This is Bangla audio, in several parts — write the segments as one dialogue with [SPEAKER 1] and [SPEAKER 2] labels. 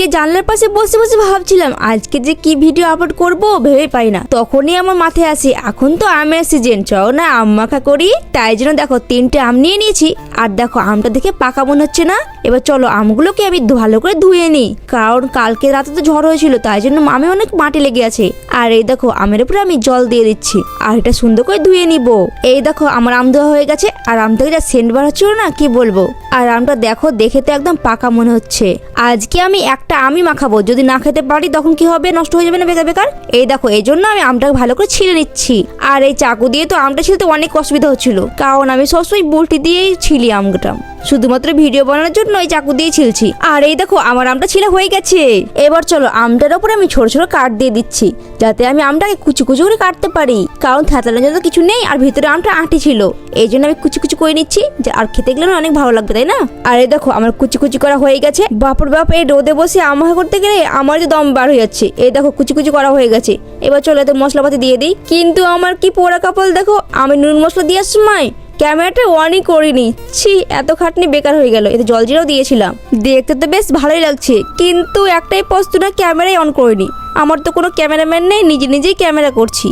[SPEAKER 1] আজকে জানলার পাশে বসে বসে ভাবছিলাম আজকে যে কি ভিডিও আপলোড করব ভেবে পাই না। তখনই আমার মাথায় আসে এখন তো আমের সিজন, চলো না আম মাখা করি। তাই জন্য দেখো 3টে আম নিয়ে নিয়েছি। আর দেখো আমটা দেখে পাকা মনে হচ্ছে না। এবার চলো আমগুলোকে আমি ভালো করে ধুয়ে নিই, কারণ কালকে রাতে তো ঝড় হয়েছিল তাই জন্য আমে অনেক মাটি লেগে আছে। আর এই দেখো আমের উপরে আমি জল দিয়ে দিচ্ছি আর এটা সুন্দর করে ধুয়ে নিব। এই দেখো আমার আম ধোয়া হয়ে গেছে আর আম থেকে যা সেন্ট বার হচ্ছিল না কি বলবো। আর আমটা দেখো দেখে তো একদম পাকা মনে হচ্ছে। আজকে আমি একটা আমই মাখাবো, যদি না খেতে পারি তখন কি হবে, নষ্ট হয়ে যাবে না বেকার বেকার। এই দেখো এই জন্য আমি আমটাকে ভালো করে ছিলে নিচ্ছি। আর এই চাকু দিয়ে তো আমটা ছিলতে অনেক অসুবিধা হচ্ছিল, কারণ আমি সবসময় বল্টি দিয়েই ছিলি আমটা, শুধুমাত্র ভিডিও বানানোর জন্য ওই চাকু দিয়ে ছিলছি। আর এই দেখো আমার আমটা ছিলা হয়ে গেছে। এবার চলো আমটার উপরে আমি ছোট ছোট কাট দিয়ে দিচ্ছি, যাতে আমি আমটাকে কুচি কুচি করে কাটতে পারি, কারণ থেতলানোর জন্য কিছু নেই আর ভিতরে আমটা আঁটি ছিল। এই জন্য আমি কুচি কুচি করে নিচ্ছি, যে আর খেতে গেলে অনেক ভালো লাগবে তাই না। আর এই দেখো আমার কুচি কুচি করা হয়ে গেছে। বাপর বাপ, এই রোদে বসে আম মাখা করতে গেলে আমার যে দম বার হয়ে যাচ্ছে। এই দেখো কুচি কুচি করা হয়ে গেছে। এবার চলো এতে মশলাপাতি দিয়ে দিই। কিন্তু আমার কি পোড়া কপাল দেখো, আমি নুন মশলা দেওয়ার সময় ক্যামেরাটা অনই করিনি। ছি, এত খাটনি বেকার হয়ে গেল। এতে জল জিরাও দিয়েছিলাম, দেখতে তো বেশ ভালোই লাগছে, কিন্তু একটাই প্রশ্ন না, ক্যামেরাই অন করিনি। আমার তো কোনো ক্যামেরাম্যান নেই, নিজে নিজেই ক্যামেরা করছি।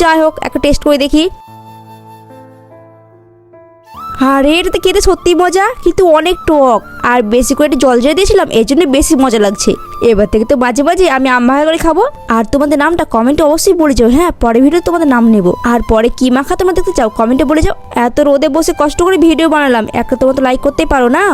[SPEAKER 1] যাই হোক একটা টেস্ট করে দেখি। আর এটাতে খেতে সত্যি মজা, কিন্তু অনেক টক আর বেশি করে জল জিরে দিয়েছিলাম, এই জন্য বেশি মজা লাগছে। এবার থেকে তো মাঝে মাঝে আমি আম মাখা করে খাবো। আর তোমাদের নামটা কমেন্টে অবশ্যই বলে যাও। হ্যাঁ, পরে ভিডিও তোমাদের নাম নেব। আর পরে কি মাখা তোমরা দেখতে চাও কমেন্টে বলে যাও। এত রোদে বসে কষ্ট করে ভিডিও বানালাম, একটা তোমরা তো লাইক করতেই পারো না।